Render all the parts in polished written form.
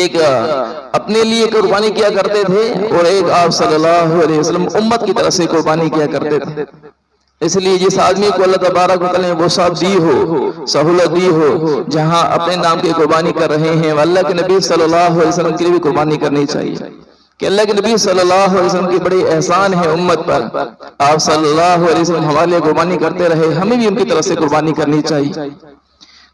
ایک اپنے لیے قربانی کیا کرتے تھے اور ایک آپ صلی اللہ علیہ وسلم امت کی طرف سے قربانی کیا کرتے تھے۔ اس لیے جس آدمی کو اللہ تبارک و تعالیٰ نے وہ صاحب دی ہو، سہولت دی ہو، جہاں اپنے نام کی قربانی کر رہے ہیں، اللہ کے نبی صلی اللہ علیہ وسلم کے لیے بھی قربانی کرنی چاہیے کہ اللہ کے نبی صلی اللہ علیہ وسلم کی بڑی احسان ہے امت پر، آپ صلی اللہ علیہ وسلم ہمارے لیے قربانی کرتے رہے، ہمیں بھی ان کی طرف سے قربانی کرنی چاہیے۔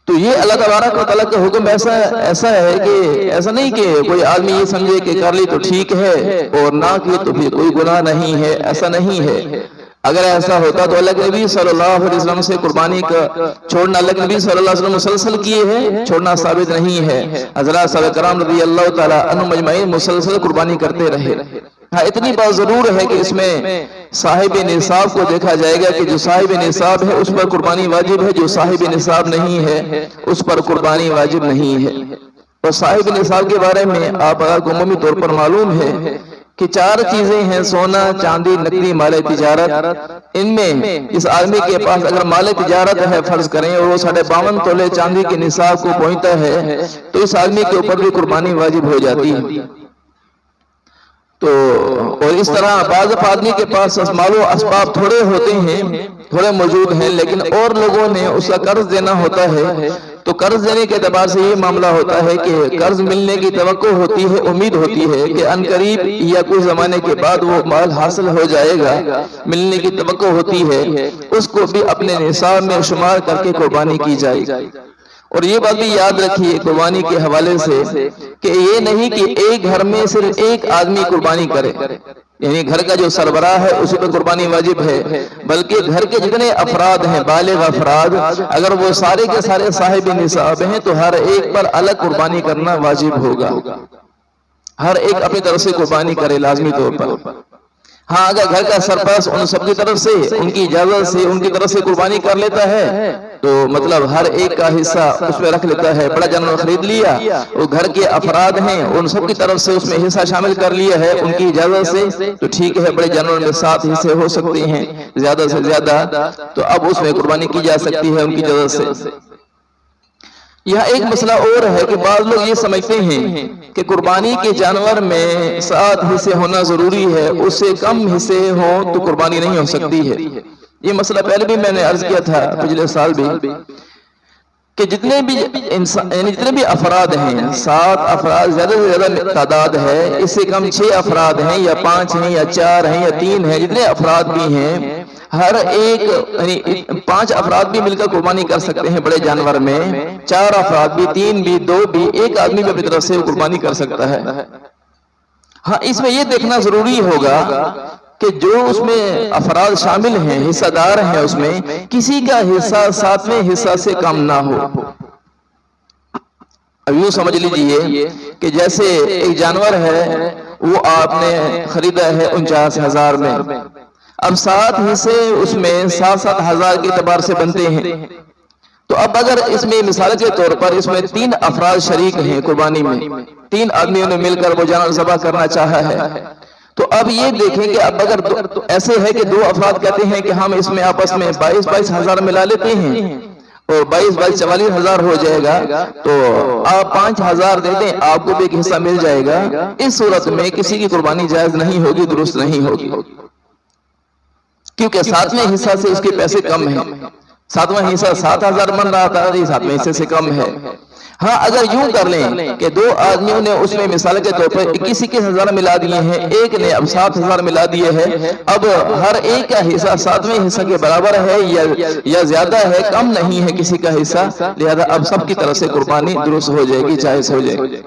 تو یہ اللہ تبارک و تعالیٰ کا حکم ایسا ہے کہ ایسا نہیں کہ کوئی آدمی یہ سمجھے کہ کر لی تو ٹھیک ہے اور نہ کی تو پھر کوئی گناہ نہیں ہے، ایسا نہیں ہے۔ اگر ایسا ہوتا تو اللہ کے نبی صلی اللہ علیہ وسلم سے قربانی کا چھوڑنا، اللہ کے نبی صلی اللہ علیہ وسلم مسلسل کیے ہیں، چھوڑنا ثابت نہیں ہے۔ حضرات صحابہ کرام رضی اللہ تعالیٰ عنہم اجمعین مسلسل قربانی کرتے رہے۔ ہاں اتنی بات ضرور ہے کہ اس میں صاحب نصاب کو دیکھا جائے گا کہ جو صاحب نصاب ہے اس پر قربانی واجب ہے، جو صاحب نصاب نہیں ہے اس پر قربانی واجب نہیں ہے۔ اور صاحب نصاب کے بارے میں آپ کو عمومی طور پر معلوم ہے کہ 4 چیزیں ہیں: سونا، چاندی، نقدی، مال تجارت۔ ان میں اس آدمی کے پاس اگر مال تجارت ہے فرض کریں اور وہ 52.5 تولے چاندی کے نصاب کو پہنچتا ہے تو اس آدمی کے اوپر بھی قربانی واجب ہو جاتی ہے۔ تو اور اس طرح بعض آدمی کے پاس مال و اسباب تھوڑے ہوتے ہیں، تھوڑے موجود ہیں، لیکن اور لوگوں نے اس کا قرض دینا ہوتا ہے، تو قرض دینے کے اعتبار سے یہ معاملہ ہوتا ہے کہ قرض ملنے کی توقع ہوتی ہے، امید ہوتی ہے کہ ان قریب یا کچھ زمانے کے بعد وہ مال حاصل ہو جائے گا، ملنے کی توقع ہوتی ہے، اس کو بھی اپنے نصاب میں شمار کر کے قربانی کی جائے گی۔ اور یہ بات بھی یاد رکھیے قربانی کے حوالے سے کہ یہ نہیں کہ ایک گھر میں صرف ایک آدمی قربانی کرے، یعنی گھر کا جو سربراہ ہے اسی پر قربانی واجب ہے، بلکہ گھر کے جتنے افراد ہیں بالغ افراد اگر وہ سارے کے سارے صاحب نصاب ہیں تو ہر ایک پر الگ قربانی کرنا واجب ہوگا، ہر ایک اپنی طرف سے قربانی کرے لازمی طور پر۔ ہاں اگر گھر کا سرپرست ان سب کی طرف سے ان کی اجازت سے ان کی طرف سے قربانی کر لیتا ہے تو مطلب ہر ایک کا حصہ اس میں رکھ لیتا ہے، بڑا جانور خرید لیا، وہ گھر کے افراد ہیں ان سب کی طرف سے اس میں حصہ شامل کر لیا ہے ان کی اجازت سے، تو ٹھیک ہے، بڑے جانور میں 7 حصے ہو سکتے ہیں زیادہ سے زیادہ، تو اب اس میں قربانی کی جا سکتی ہے ان کی اجازت سے۔ یہاں ایک مسئلہ اور ہے کہ بعض لوگ یہ سمجھتے ہیں کہ قربانی کے جانور میں 7 حصے ہونا ضروری ہے، اس سے کم حصے ہوں تو قربانی نہیں ہو سکتی ہے۔ یہ مسئلہ پہلے بھی میں نے عرض کیا تھا پچھلے سال بھی کہ جتنے بھی افراد ہیں 7 افراد زیادہ سے زیادہ تعداد ہے، اس سے کم 6 افراد ہیں یا 5 ہیں یا 4 ہیں یا 3 ہیں، جتنے افراد بھی ہیں ہر ایک یعنی 5 افراد بھی مل کر قربانی کر سکتے ہیں بڑے جانور میں، 4 افراد بھی، 3 بھی، 2 بھی، ایک آدمی بھی اپنی طرف سے قربانی کر سکتا ہے۔ ہاں اس میں یہ دیکھنا ضروری ہوگا کہ جو اس میں افراد شامل ہیں حصہ دار ہیں اس میں کسی کا حصہ 7ویں حصہ سے کم نہ ہو۔ اب یوں سمجھ لیجئے کہ جیسے ایک جانور ہے وہ آپ نے خریدا ہے 49,000 میں، اب 7 حصے اس میں 7-7 ہزار کے اعتبار سے بنتے ہیں، تو اب اگر اس میں مثال کے طور پر اس میں 3 افراد شریک ہیں قربانی میں، 3 آدمیوں نے مل کر وہ جانور ذبح کرنا چاہا ہے، تو اب یہ دیکھیں کہ اب اگر ایسے ہے کہ 2 افراد کہتے ہیں کہ ہم اس میں آپس میں 22 ہزار ملا لیتے ہیں اور 22 44 ہزار ہو جائے گا، تو آپ 5 ہزار دے دیں آپ کو بھی ایک حصہ مل جائے گا، اس صورت میں کسی کی قربانی جائز نہیں ہوگی، درست نہیں ہوگی، کیونکہ 7ویں حصہ سے اس کے پیسے کم ہیں، 7واں حصہ 7,000 بن رہا تھا، 7ویں حصے سے کم ہے۔ ہاں اگر یوں کر لیں کہ 2 آدمیوں نے اس میں مثال کے طور پر 21 ہزار ملا دیے ہیں، ایک نے اب 7,000 ملا دیے ہیں، اب ہر ایک کا حصہ 7ویں حصہ کے برابر ہے یا زیادہ ہے، کم نہیں ہے کسی کا حصہ، لہذا اب سب کی طرف سے قربانی درست ہو جائے گی، جائز ہو جائے گی۔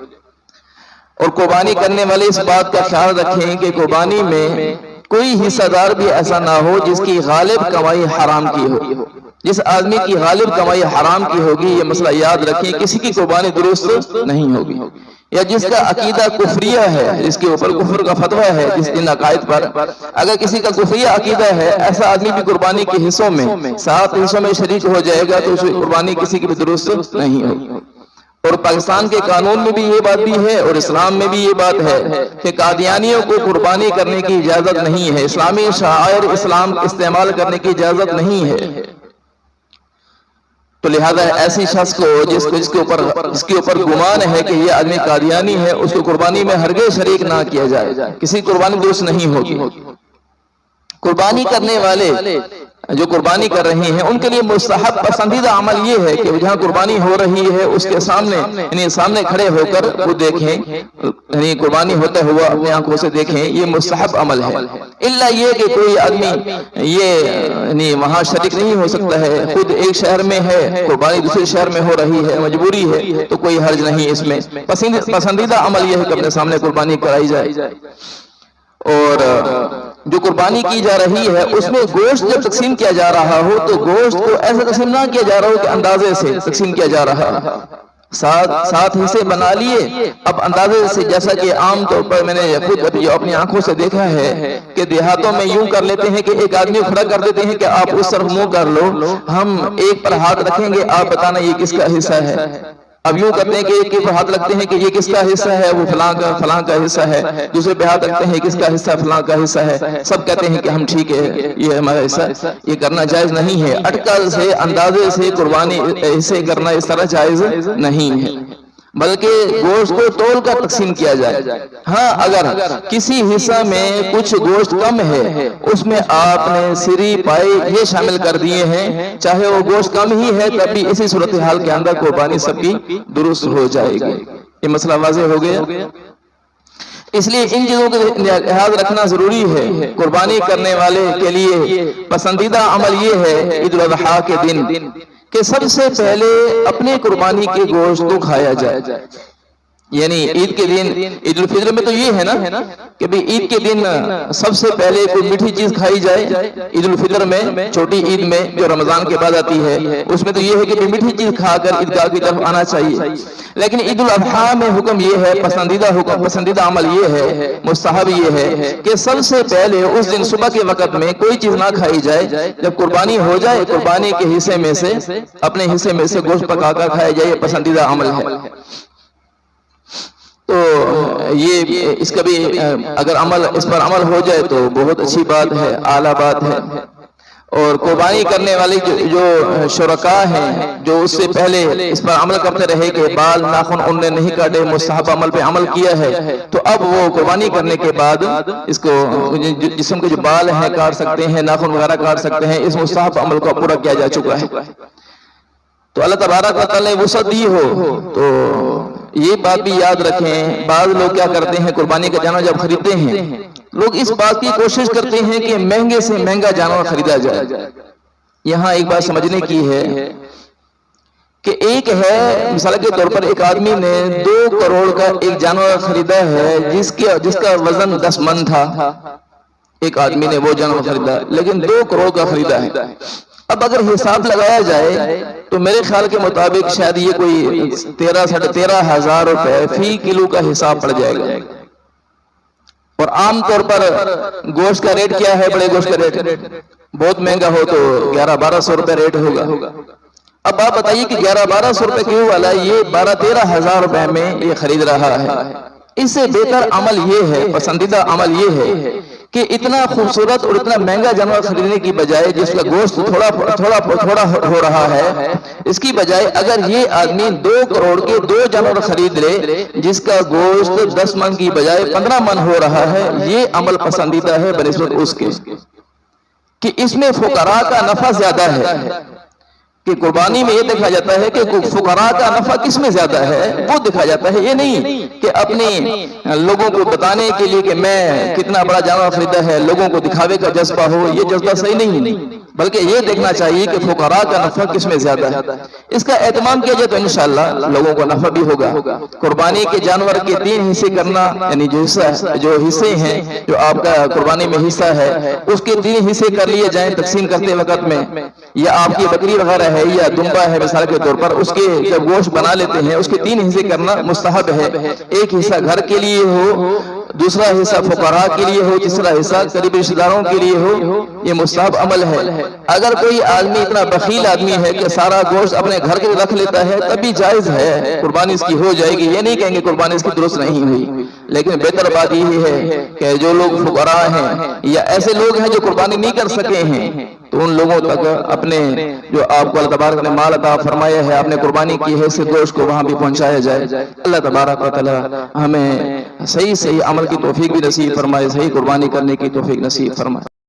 اور قربانی کرنے والے اس بات کا خیال رکھیں کہ قربانی میں کوئی حصہ دار بھی ایسا نہ ہو جس کی غالب کمائی حرام کی ہو، جس آدمی کی غالب کمائی حرام کی ہوگی، یہ مسئلہ یاد رکھیں، کسی کی قربانی درست نہیں ہوگی، یا جس کا عقیدہ کفریہ ہے، جس کے اوپر کفر کا فتویٰ ہے، جس ان عقائد پر اگر کسی کا کفریہ عقیدہ ہے، ایسا آدمی بھی قربانی کے حصوں میں 7 حصوں میں شریک ہو جائے گا تو اس کی قربانی کسی کی بھی درست نہیں ہوگی۔ اور پاکستان کے قانون میں بھی یہ بات بھی ہے اور اسلام میں بھی یہ بات ہے کہ قادیانیوں کو قربانی کرنے کی اجازت نہیں ہے، اسلامی شعائر اسلام استعمال کرنے کی اجازت نہیں ہے۔ تو لہذا ایسی شخص کو جس کے اوپر گمان ہے کہ یہ آدمی قادیانی ہے، اس کو قربانی میں ہرگز شریک نہ کیا جائے، کسی قربانی درست نہیں ہوگی۔ قربانی کرنے والے جو قربانی کر رہے ہیں ان کے لیے مستحب پسندیدہ عمل یہ ہے کہ جہاں قربانی ہو رہی ہے اس کے سامنے یعنی سامنے کھڑے ہو کر وہ دیکھیں، یعنی قربانی ہوتا ہوا اپنی آنکھوں سے دیکھیں، یہ مستحب عمل ہے۔ الا یہ کہ کوئی آدمی یہ یعنی وہاں شریک نہیں ہو سکتا ہے، خود ایک شہر میں ہے، قربانی دوسرے شہر میں ہو رہی ہے، مجبوری ہے، تو کوئی حرج نہیں اس میں۔ پسندیدہ عمل یہ ہے کہ اپنے سامنے قربانی کرائی جائے۔ اور جو قربانی کی جا رہی ہے اس میں گوشت جب تقسیم کیا جا رہا ہو تو گوشت کو ایسا تقسیم نہ کیا جا رہا ہو کہ اندازے سے تقسیم کیا جا رہا ہے، سات حصے بنا لیے، اب اندازے سے، جیسا کہ عام طور پر میں نے خود اپنی آنکھوں سے دیکھا ہے کہ دیہاتوں میں یوں کر لیتے ہیں کہ ایک آدمی کھڑا کر دیتے ہیں کہ آپ اس طرف منہ کر لو، ہم ایک پر ہاتھ رکھیں گے، آپ بتانا یہ کس کا حصہ ہے۔ اب یوں کرتے ہیں کہ ایک پر ہاتھ رکھتے ہیں کہ یہ کس کا حصہ ہے، وہ فلاں کا حصہ ہے، دوسرے پہ ہاتھ رکھتے ہیں کس کا حصہ، فلاں کا حصہ ہے، سب کہتے ہیں کہ ہم ٹھیک ہے، یہ ہمارا حصہ۔ یہ کرنا جائز نہیں ہے، اٹکل سے اندازے سے قربانی حصے کرنا اس طرح جائز نہیں ہے، بلکہ گوشت کو تول کر تقسیم کیا جائے۔ ہاں اگر کسی حصہ میں کچھ گوشت کم ہے، اس میں آپ نے سری پائی یہ شامل کر دیے ہیں، چاہے وہ گوشت کم ہی ہے تب بھی اسی صورتحال کے اندر قربانی سب کی درست ہو جائے گی۔ یہ مسئلہ واضح ہو گیا۔ اس لیے ان چیزوں کا لحاظ رکھنا ضروری ہے۔ قربانی کرنے والے کے لیے پسندیدہ عمل یہ ہے عید الاضحیٰ کے دن کہ سب سے پہلے اپنے قربانی کے گوشت کو کھایا جائے، یعنی عید کے دن، عید الفطر میں تو یہ ہے نا کہ بھی عید کے دن سب سے پہلے کوئی میٹھی چیز کھائی جائے۔ عید الفطر میں، چھوٹی عید میں جو رمضان کے بعد آتی ہے، اس میں تو یہ ہے کہ میٹھی چیز کھا کر عیدگاہ کی طرف آنا چاہیے، لیکن عید الاضحیٰ میں حکم یہ ہے، پسندیدہ عمل یہ ہے، مستحب یہ ہے کہ سب سے پہلے اس دن صبح کے وقت میں کوئی چیز نہ کھائی جائے، جب قربانی ہو جائے قربانی کے حصے میں سے، اپنے حصے میں سے گوشت پکا کر کھایا جائے، یہ پسندیدہ عمل ہے۔ تو یہ اس کا بھی اگر اس پر عمل ہو جائے تو بہت اچھی بات ہے، اعلیٰ بات ہے۔ اور قربانی کرنے والے جو شرکاء ہیں جو اس سے پہلے اس پر عمل کرتے رہے کہ بال ناخن ان نے نہیں کاٹے، مستحب عمل پہ عمل کیا ہے، تو اب وہ قربانی کرنے کے بعد اس کو جسم کے جو بال ہیں کاٹ سکتے ہیں، ناخن وغیرہ کاٹ سکتے ہیں، اس مستحب عمل کو پورا کیا جا چکا ہے۔ تو اللہ تبارک و تعالیٰ نے وسعت دی ہو تو یہ بات بھی یاد رکھیں۔ بعض لوگ کیا کرتے ہیں، قربانی کا جانور جب خریدتے ہیں لوگ اس بات کی کوشش کرتے ہیں کہ مہنگے سے مہنگا جانور خریدا جائے۔ یہاں ایک بات سمجھنے کی ہے کہ ایک ہے، مثال کے طور پر ایک آدمی نے 2 کروڑ کا ایک جانور خریدا ہے جس کا وزن 10 من تھا، ایک آدمی نے وہ جانور خریدا لیکن 2 کروڑ کا خریدا ہے۔ اب اگر حساب لگایا جائے تو میرے خیال کے مطابق شاید یہ کوئی 13,500 روپے فی کلو کا حساب پڑ جائے گا۔ اور عام طور پر گوشت کا ریٹ کیا ہے، بڑے گوشت کا ریٹ بہت مہنگا ہو تو 1100-1200 روپے ریٹ ہوگا۔ اب آپ بتائیے کہ 1100-1200 روپے کلو والا یہ 12,000-13,000 روپے میں یہ خرید رہا ہے۔ اس سے بہتر عمل یہ ہے، پسندیدہ عمل یہ ہے کہ اتنا خوبصورت اور اتنا مہنگا جانور خریدنے کی بجائے، جس کا گوشت تھوڑا ہو رہا ہے، اس کی بجائے اگر یہ آدمی 2 کروڑ کے 2 جانور خرید لے جس کا گوشت 10 من کی بجائے 15 من ہو رہا ہے، یہ عمل پسندیدہ ہے بنسبت اس کے کہ اس میں فقراء کا نفع زیادہ ہے۔ کہ قربانی میں یہ دیکھا جاتا ہے کہ فقراء کا نفع کس میں زیادہ ہے، وہ دیکھا جاتا ہے، یہ نہیں کہ اپنی لوگوں کو بتانے کے لیے کہ میں کتنا بڑا جانور خریدا ہے، لوگوں کو دکھاوے کا جذبہ ہو، یہ جذبہ صحیح نہیں، بلکہ یہ دیکھنا چاہیے کہ فقراء کا نفع کس میں زیادہ ہے۔ اس کا اہتمام کیا جائے تو انشاءاللہ لوگوں کو نفع بھی ہوگا۔ قربانی کے جانور کے 3 حصے کرنا، یعنی جو حصے ہیں جو آپ کا قربانی میں حصہ ہے اس کے 3 حصے کر لیے جائیں تقسیم کرتے وقت میں، یا آپ کی بکری وغیرہ ہے یا دمبا ہے مثال کے طور پر، اس کے جب گوشت بنا لیتے ہیں اس کے 3 حصے کرنا مستحب ہے۔ ایک حصہ گھر کے لیے ہو، دوسرا حصہ فقراء کے لیے ہو، تیسرا حصہ قریبی رشتہ داروں کے لیے ہو، یہ مستحب عمل ہے۔ اگر کوئی آدمی اتنا بخیل آدمی ہے کہ سارا گوشت اپنے گھر کے رکھ لیتا ہے تب بھی جائز ہے، قربانی اس کی ہو جائے گی، یہ نہیں کہیں گے قربانی اس کی درست نہیں ہوئی، لیکن بہتر بات یہ ہے کہ جو لوگ فقراء ہیں یا ایسے لوگ ہیں جو قربانی نہیں کر سکے ہیں تو ان لوگوں تک اپنے جو آپ کو اللہ تبارک نے مال عطا فرمایا ہے، آپ نے قربانی کی ہے، اس گوشت کو وہاں بھی پہنچایا جائے۔ اللہ تبارک و تعالی ہمیں صحیح عمل کی توفیق بھی نصیب فرمائے، صحیح قربانی کرنے کی توفیق نصیب فرمائے۔